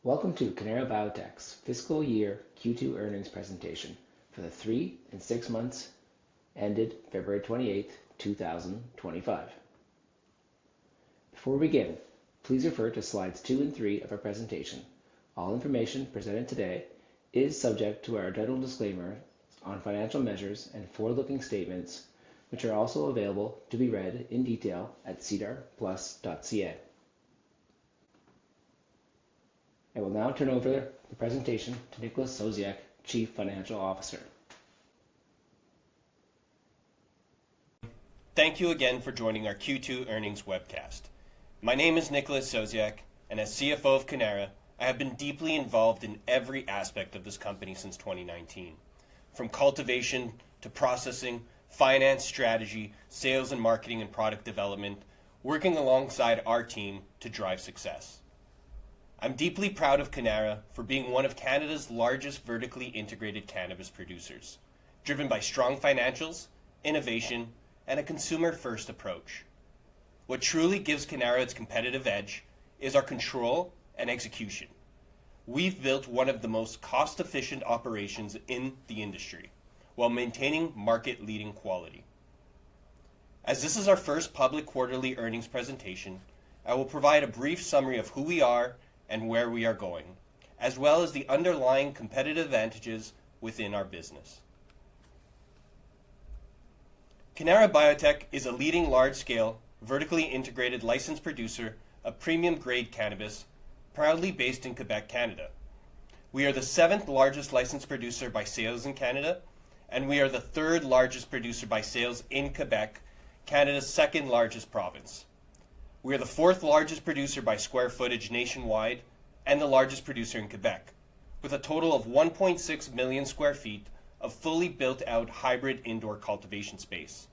Welcome to Cannara Biotech's fiscal year Q2 earnings presentation for the 3 and 6 months ended February 28, 2025. Before we begin, please refer to slides 2 and 3 of our presentation. All information presented today is subject to our general disclaimer on financial measures and forward-looking statements, which are also available to be read in detail at sedarplus.ca. I will now turn over the presentation to Nicholas Sosiak, Chief Financial Officer. Thank you again for joining our Q2 earnings webcast. My name is Nicholas Sosiak, and as CFO of Cannara, I have been deeply involved in every aspect of this company since 2019. From cultivation to processing, finance, strategy, sales and marketing, and product development, working alongside our team to drive success. I'm deeply proud of Cannara for being one of Canada's largest vertically integrated cannabis producers, driven by strong financials, innovation, and a consumer-first approach. What truly gives Cannara its competitive edge is our control and execution. We've built one of the most cost-efficient operations in the industry, while maintaining market-leading quality. As this is our first public quarterly earnings presentation, I will provide a brief summary of who we are and where we are going, as well as the underlying competitive advantages within our business. Cannara Biotech is a leading large-scale, vertically integrated licensed producer of premium-grade cannabis, proudly based in Quebec, Canada. We are the 7th largest licensed producer by sales in Canada, and we are the 3rd largest producer by sales in Quebec, Canada's 2nd largest province. We are the 4th largest producer by square footage nationwide and the largest producer in Quebec, with a total of 1.6 million square feet of fully built-out hybrid indoor cultivation space.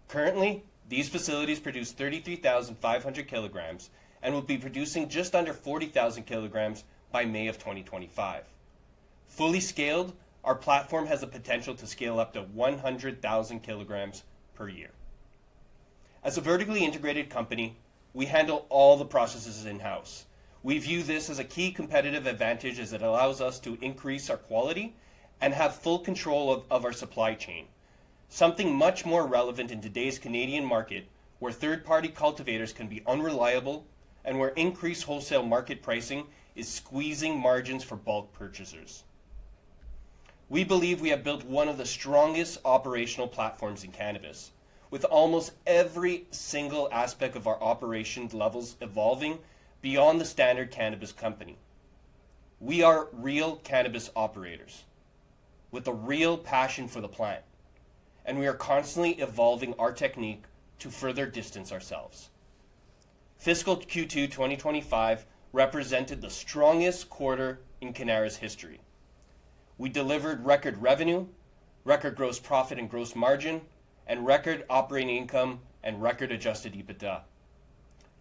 Currently, these facilities produce 33,500 kilograms and will be producing just under 40,000 kilograms by May of 2025. Fully scaled, our platform has the potential to scale up to 100,000 kilograms per year. As a vertically integrated company, we handle all the processes in-house. We view this as a key competitive advantage as it allows us to increase our quality and have full control of our supply chain, something much more relevant in today's Canadian market where third-party cultivators can be unreliable and where increased wholesale market pricing is squeezing margins for bulk purchasers. We believe we have built one of the strongest operational platforms in cannabis, with almost every single aspect of our operation levels evolving beyond the standard cannabis company. We are real cannabis operators with a real passion for the plant, and we are constantly evolving our technique to further distance ourselves. Fiscal Q2 2025 represented the strongest quarter in Cannara's history. We delivered record revenue, record gross profit and gross margin, and record operating income and record adjusted EBITDA.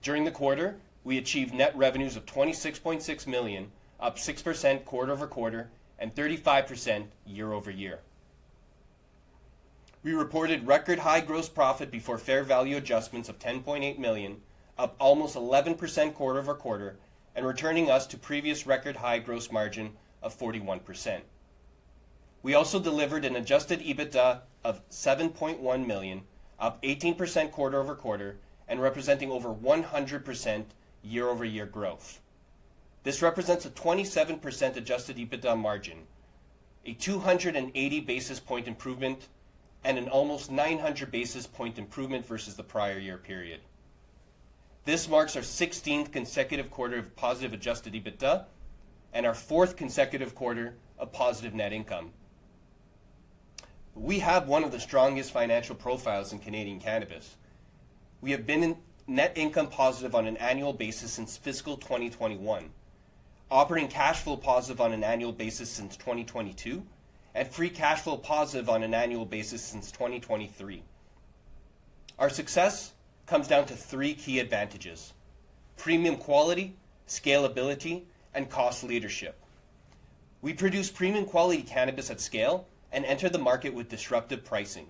During the quarter, we achieved net revenues of $26.6 million, up 6% quarter over quarter and 35% year over year. We reported record high gross profit before fair value adjustments of $10.8 million, up almost 11% quarter over quarter, and returning us to previous record high gross margin of 41%. We also delivered an adjusted EBITDA of $7.1 million, up 18% quarter over quarter, and representing over 100% year over year growth. This represents a 27% adjusted EBITDA margin, a 280 basis point improvement, and an almost 900 basis point improvement versus the prior year period. This marks our 16th consecutive quarter of positive adjusted EBITDA and our 4th consecutive quarter of positive net income. We have one of the strongest financial profiles in Canadian cannabis. We have been in net income positive on an annual basis since fiscal 2021, operating cash flow positive on an annual basis since 2022, and free cash flow positive on an annual basis since 2023. Our success comes down to 3 key advantages: premium quality, scalability, and cost leadership. We produce premium quality cannabis at scale and enter the market with disruptive pricing,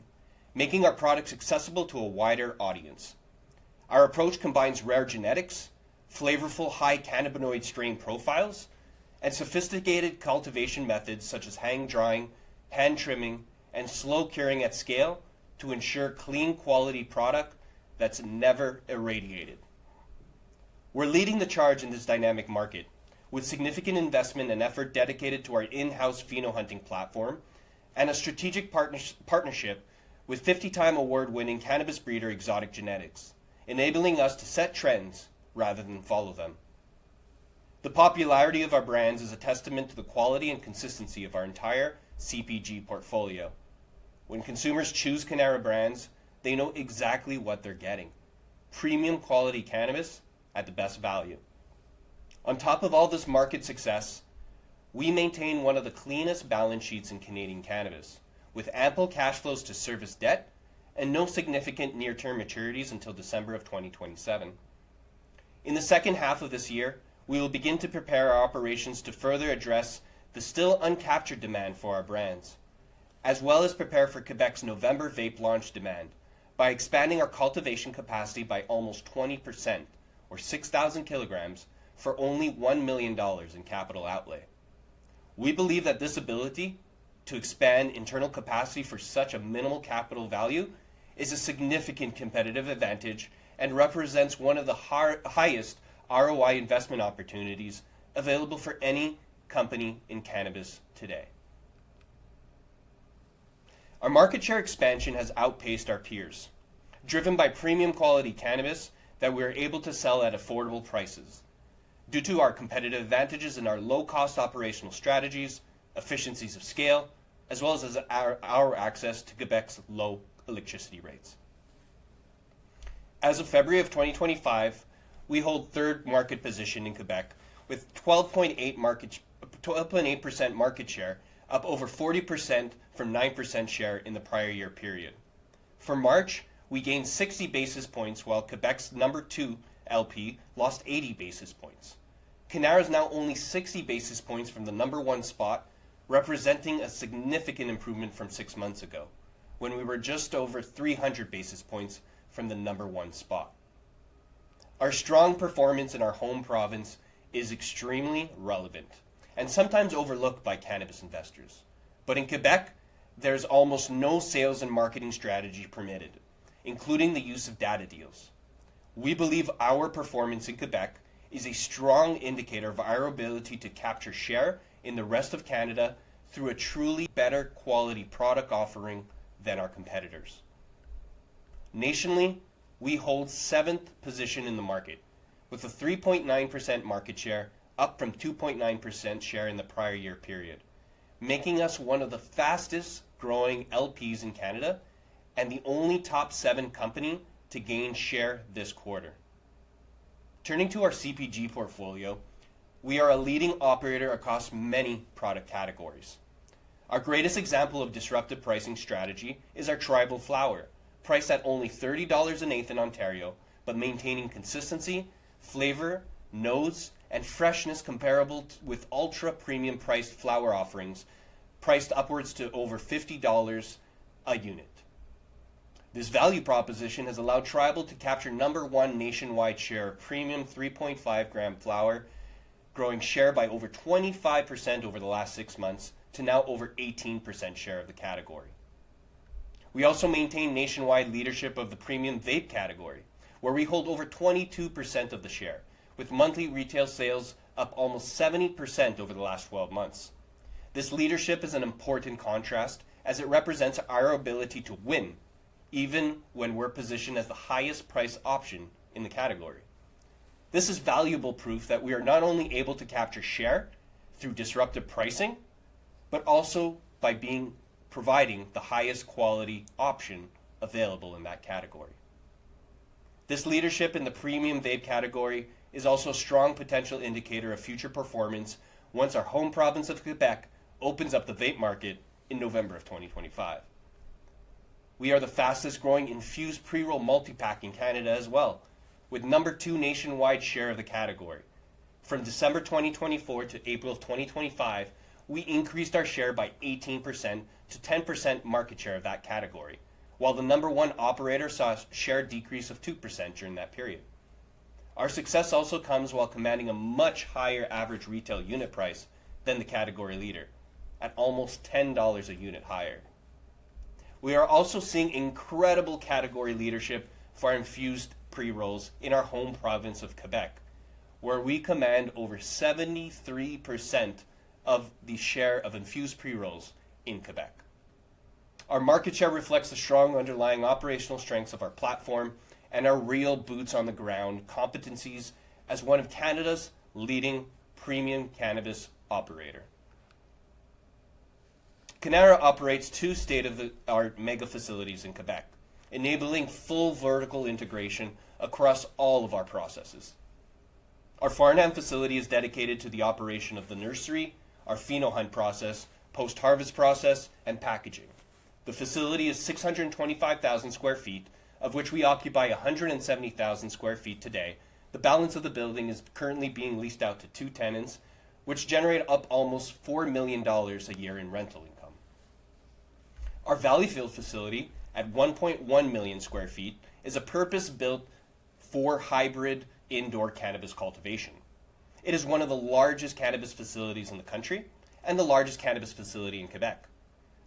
making our products accessible to a wider audience. Our approach combines rare genetics, flavorful high cannabinoid strain profiles, and sophisticated cultivation methods such as hang drying, hand trimming, and slow curing at scale to ensure clean quality product that's never irradiated. We're leading the charge in this dynamic market with significant investment and effort dedicated to our in-house pheno hunting platform and a strategic partnership with 50-time award-winning cannabis breeder Exotic Genetics, enabling us to set trends rather than follow them. The popularity of our brands is a testament to the quality and consistency of our entire CPG portfolio. When consumers choose Cannara brands, they know exactly what they're getting. Premium quality cannabis at the best value. On top of all this market success, we maintain one of the cleanest balance sheets in Canadian cannabis, with ample cash flows to service debt and no significant near-term maturities until December of 2027. In the second half of this year, we will begin to prepare our operations to further address the still uncaptured demand for our brands, as well as prepare for Quebec's November vape launch demand by expanding our cultivation capacity by almost 20%, or 6,000 kilograms, for only $1 million in capital outlay. We believe that this ability to expand internal capacity for such a minimal capital value is a significant competitive advantage and represents one of the highest ROI investment opportunities available for any company in cannabis today. Our market share expansion has outpaced our peers, driven by premium quality cannabis that we are able to sell at affordable prices, due to our competitive advantages in our low-cost operational strategies, efficiencies of scale, as well as our access to Quebec's low electricity rates. As of February of 2025, we hold third market position in Quebec with 12.8% market share, up over 40% from 9% share in the prior year period. For March, we gained 60 basis points while Quebec's number 2 LP lost 80 basis points. Cannara is now only 60 basis points from the number 1 spot, representing a significant improvement from 6 months ago, when we were just over 300 basis points from the number 1 spot. Our strong performance in our home province is extremely relevant and sometimes overlooked by cannabis investors. But in Quebec, there's almost no sales and marketing strategy permitted, including the use of data deals. We believe our performance in Quebec is a strong indicator of our ability to capture share in the rest of Canada through a truly better quality product offering than our competitors. Nationally, we hold 7th position in the market, with a 3.9% market share, up from 2.9% share in the prior year period, making us one of the fastest growing LPs in Canada and the only top 7 company to gain share this quarter. Turning to our CPG portfolio, we are a leading operator across many product categories. Our greatest example of disruptive pricing strategy is our Tribal flower, priced at only $30 an eighth in Ontario, but maintaining consistency, flavor, nose, and freshness comparable with ultra-premium priced flower offerings, priced upwards to over $50 a unit. This value proposition has allowed Tribal to capture number 1 nationwide share of premium 3.5 gram flower, growing share by over 25% over the last 6 months to now over 18% share of the category. We also maintain nationwide leadership of the premium vape category, where we hold over 22% of the share, with monthly retail sales up almost 70% over the last 12 months. This leadership is an important contrast as it represents our ability to win, even when we're positioned as the highest price option in the category. This is valuable proof that we are not only able to capture share through disruptive pricing, but also by providing the highest quality option available in that category. This leadership in the premium vape category is also a strong potential indicator of future performance once our home province of Quebec opens up the vape market in November of 2025. We are the fastest growing infused pre-roll multi-pack in Canada as well, with number 2 nationwide share of the category. From December 2024 to April of 2025, we increased our share by 18% to 10% market share of that category, while the number 1 operator saw a share decrease of 2% during that period. Our success also comes while commanding a much higher average retail unit price than the category leader, at almost $10 a unit higher. We are also seeing incredible category leadership for our infused pre-rolls in our home province of Quebec, where we command over 73% of the share of infused pre-rolls in Quebec. Our market share reflects the strong underlying operational strengths of our platform and our real boots on the ground competencies as one of Canada's leading premium cannabis operator. Cannara operates 2 state-of-the-art mega facilities in Quebec, enabling full vertical integration across all of our processes. Our Farnham facility is dedicated to the operation of the nursery, our pheno hunt process, post-harvest process, and packaging. The facility is 625,000 square feet, of which we occupy 170,000 square feet today. The balance of the building is currently being leased out to 2 tenants, which generate up almost $4 million a year in rental income. Our Valleyfield facility, at 1.1 million square feet, is a purpose-built for hybrid indoor cannabis cultivation. It is one of the largest cannabis facilities in the country and the largest cannabis facility in Quebec.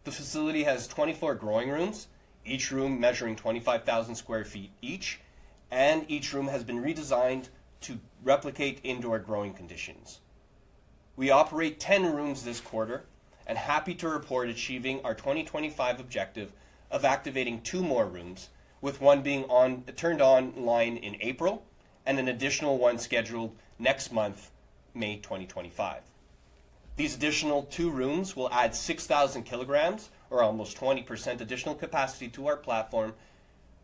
The facility has 24 growing rooms, each room measuring 25,000 square feet each, and each room has been redesigned to replicate indoor growing conditions. We operate 10 rooms this quarter, and happy to report achieving our 2025 objective of activating 2 more rooms, with one being turned online in April and an additional one scheduled next month, May 2025. These additional 2 rooms will add 6,000 kilograms, or almost 20% additional capacity to our platform,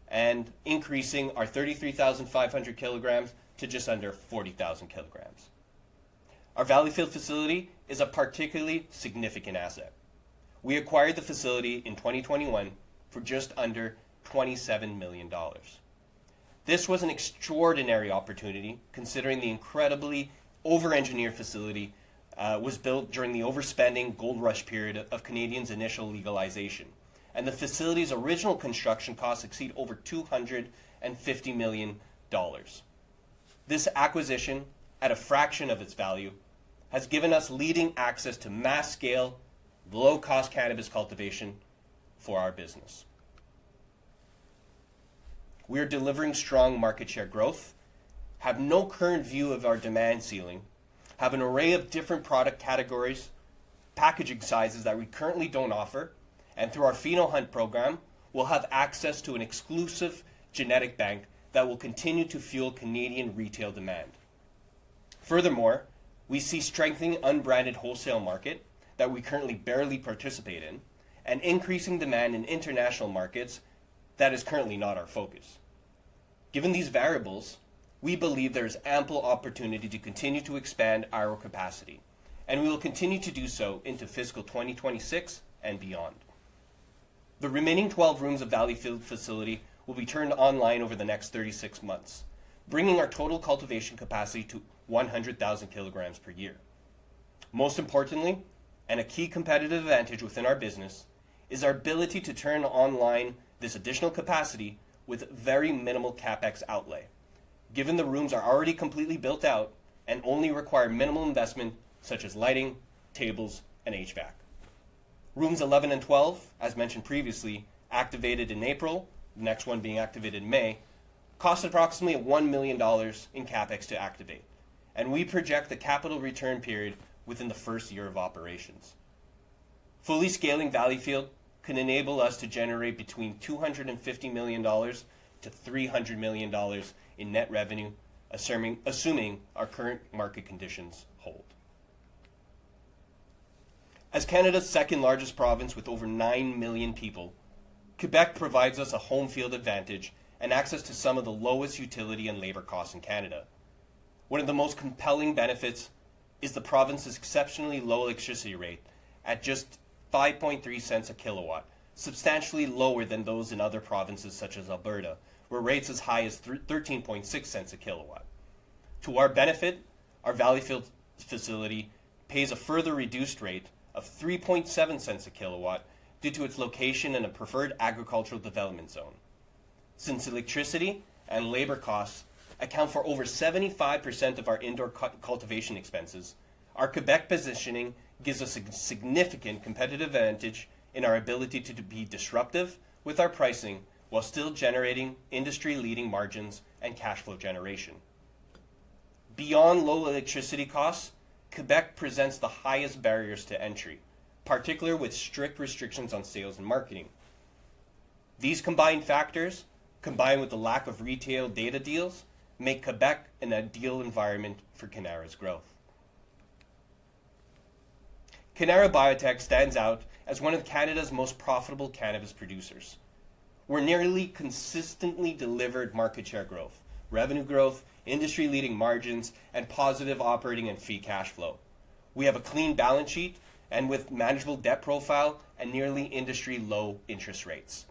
and increasing our 33,500 kilograms to just under 40,000 kilograms. Our Valleyfield facility is a particularly significant asset. We acquired the facility in 2021 for just under $27 million. This was an extraordinary opportunity, considering the incredibly over-engineered facility was built during the overspending gold rush period of Canadians' initial legalization, and the facility's original construction costs exceed over $250 million. This acquisition, at a fraction of its value, has given us leading access to mass-scale, low-cost cannabis cultivation for our business. We are delivering strong market share growth, have no current view of our demand ceiling, have an array of different product categories, packaging sizes that we currently don't offer, and through our pheno hunt program, we'll have access to an exclusive genetic bank that will continue to fuel Canadian retail demand. Furthermore, we see strengthening unbranded wholesale market that we currently barely participate in, and increasing demand in international markets that is currently not our focus. Given these variables, we believe there is ample opportunity to continue to expand our capacity, and we will continue to do so into fiscal 2026 and beyond. The remaining 12 rooms of Valleyfield facility will be turned online over the next 36 months, bringing our total cultivation capacity to 100,000 kilograms per year. Most importantly, and a key competitive advantage within our business, is our ability to turn online this additional capacity with very minimal capex outlay, given the rooms are already completely built out and only require minimal investment such as lighting, tables, and HVAC. Rooms 11 and 12, as mentioned previously, activated in April, the next one being activated in May, cost approximately $1 million in capex to activate, and we project the capital return period within the first year of operations. Fully scaling Valleyfield can enable us to generate between $250 million to $300 million in net revenue, assuming our current market conditions hold. As Canada's second largest province with over 9 million people, Quebec provides us a home field advantage and access to some of the lowest utility and labor costs in Canada. One of the most compelling benefits is the province's exceptionally low electricity rate at just 5.3 cents a kilowatt, substantially lower than those in other provinces such as Alberta, where rates as high as 13.6 cents a kilowatt. To our benefit, our Valleyfield facility pays a further reduced rate of 3.7 cents a kilowatt due to its location in a preferred agricultural development zone. Since electricity and labor costs account for over 75% of our indoor cultivation expenses, our Quebec positioning gives us a significant competitive advantage in our ability to be disruptive with our pricing while still generating industry-leading margins and cash flow generation. Beyond low electricity costs, Quebec presents the highest barriers to entry, particularly with strict restrictions on sales and marketing. These combined factors, combined with the lack of retail data deals, make Quebec an ideal environment for Cannara's growth. Cannara Biotech stands out as one of Canada's most profitable cannabis producers. We're nearly consistently delivered market share growth, revenue growth, industry-leading margins, and positive operating and free cash flow. We have a clean balance sheet and with manageable debt profile and nearly industry-low interest rates.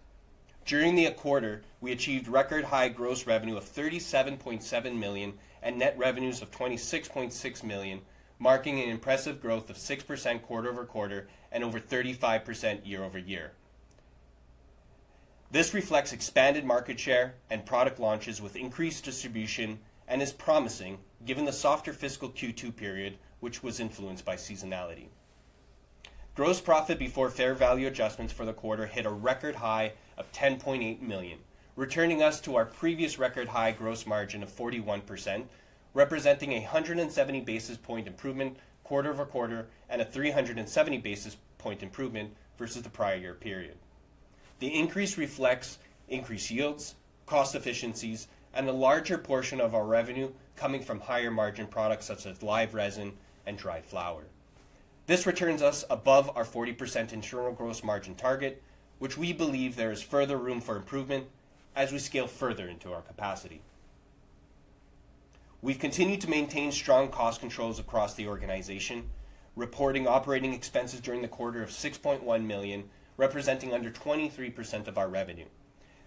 During the quarter, we achieved record high gross revenue of $37.7 million and net revenues of $26.6 million, marking an impressive growth of 6% quarter over quarter and over 35% year over year. This reflects expanded market share and product launches with increased distribution and is promising given the softer fiscal Q2 period, which was influenced by seasonality. Gross profit before fair value adjustments for the quarter hit a record high of $10.8 million, returning us to our previous record high gross margin of 41%, representing a 170 basis point improvement quarter over quarter and a 370 basis point improvement versus the prior year period. The increase reflects increased yields, cost efficiencies, and a larger portion of our revenue coming from higher margin products such as live resin and dried flower. This returns us above our 40% internal gross margin target, which we believe there is further room for improvement as we scale further into our capacity. We've continued to maintain strong cost controls across the organization, reporting operating expenses during the quarter of $6.1 million, representing under 23% of our revenue.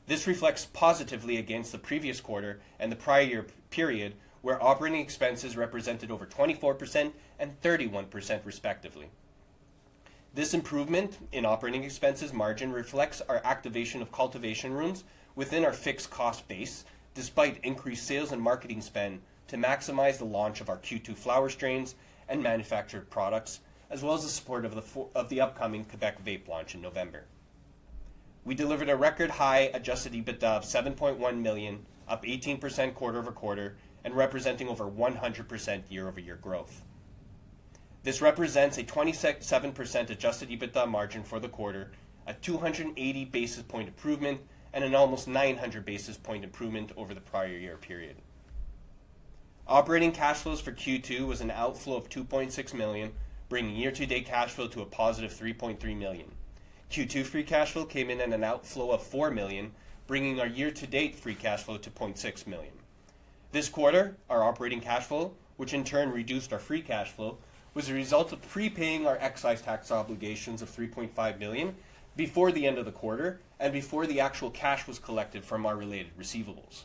This reflects positively against the previous quarter and the prior year period, where operating expenses represented over 24% and 31% respectively. This improvement in operating expenses margin reflects our activation of cultivation rooms within our fixed cost base, despite increased sales and marketing spend to maximize the launch of our Q2 flower strains and manufactured products, as well as the support of the upcoming Quebec vape launch in November. We delivered a record high adjusted EBITDA of $7.1 million, up 18% quarter over quarter, and representing over 100% year over year growth. This represents a 27% adjusted EBITDA margin for the quarter, a 280 basis point improvement, and an almost 900 basis point improvement over the prior year period. Operating cash flows for Q2 was an outflow of $2.6 million, bringing year-to-date cash flow to a positive $3.3 million. Q2 free cash flow came in at an outflow of $4 million, bringing our year-to-date free cash flow to $0.6 million. This quarter, our operating cash flow, which in turn reduced our free cash flow, was a result of prepaying our excise tax obligations of $3.5 million before the end of the quarter and before the actual cash was collected from our related receivables.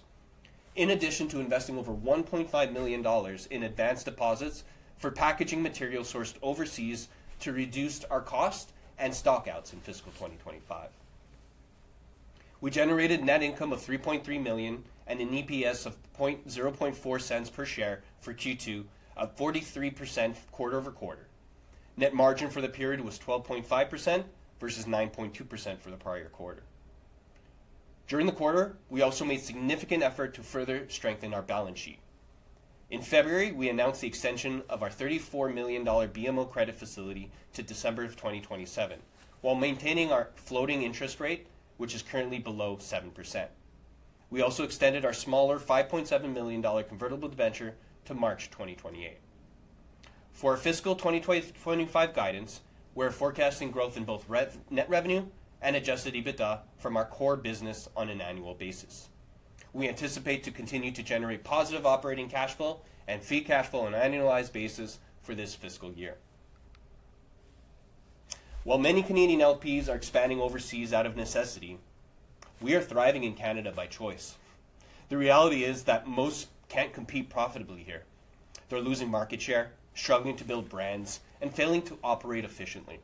In addition to investing over $1.5 million in advance deposits for packaging materials sourced overseas to reduce our cost and stockouts in fiscal 2025. We generated net income of $3.3 million and an EPS of 0.4 cents per share for Q2, up 43% quarter over quarter. Net margin for the period was 12.5% versus 9.2% for the prior quarter. During the quarter, we also made significant effort to further strengthen our balance sheet. In February, we announced the extension of our $34 million BMO credit facility to December of 2027, while maintaining our floating interest rate, which is currently below 7%. We also extended our smaller $5.7 million convertible debenture to March 2028. For our fiscal 2025 guidance, we're forecasting growth in both net revenue and adjusted EBITDA from our core business on an annual basis. We anticipate to continue to generate positive operating cash flow and free cash flow on an annualized basis for this fiscal year. While many Canadian LPs are expanding overseas out of necessity, we are thriving in Canada by choice. The reality is that most can't compete profitably here. They're losing market share, struggling to build brands, and failing to operate efficiently.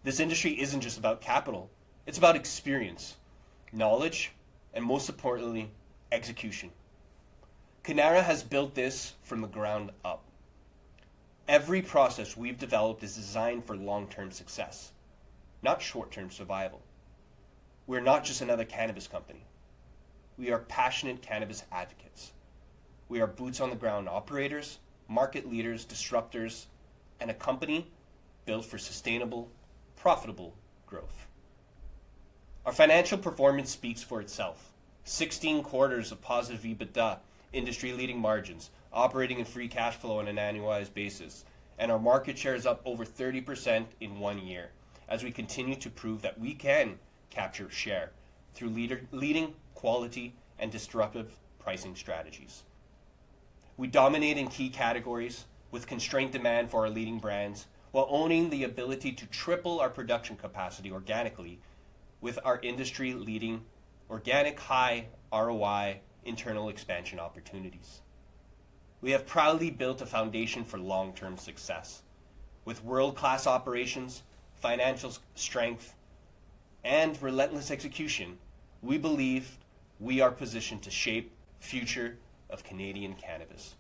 This industry isn't just about capital, it's about experience, knowledge, and most importantly, execution. Cannara has built this from the ground up. Every process we've developed is designed for long-term success, not short-term survival. We're not just another cannabis company. We are passionate cannabis advocates. We are boots-on-the-ground operators, market leaders, disruptors, and a company built for sustainable, profitable growth. Our financial performance speaks for itself. 16 quarters of positive EBITDA, industry-leading margins, operating and free cash flow on an annualized basis, and our market share is up over 30% in 1 year as we continue to prove that we can capture share through leading quality and disruptive pricing strategies. We dominate in key categories with constrained demand for our leading brands while owning the ability to triple our production capacity organically with our industry-leading organic high ROI internal expansion opportunities. We have proudly built a foundation for long-term success. With world-class operations, financial strength, and relentless execution, we believe we are positioned to shape the future of Canadian cannabis.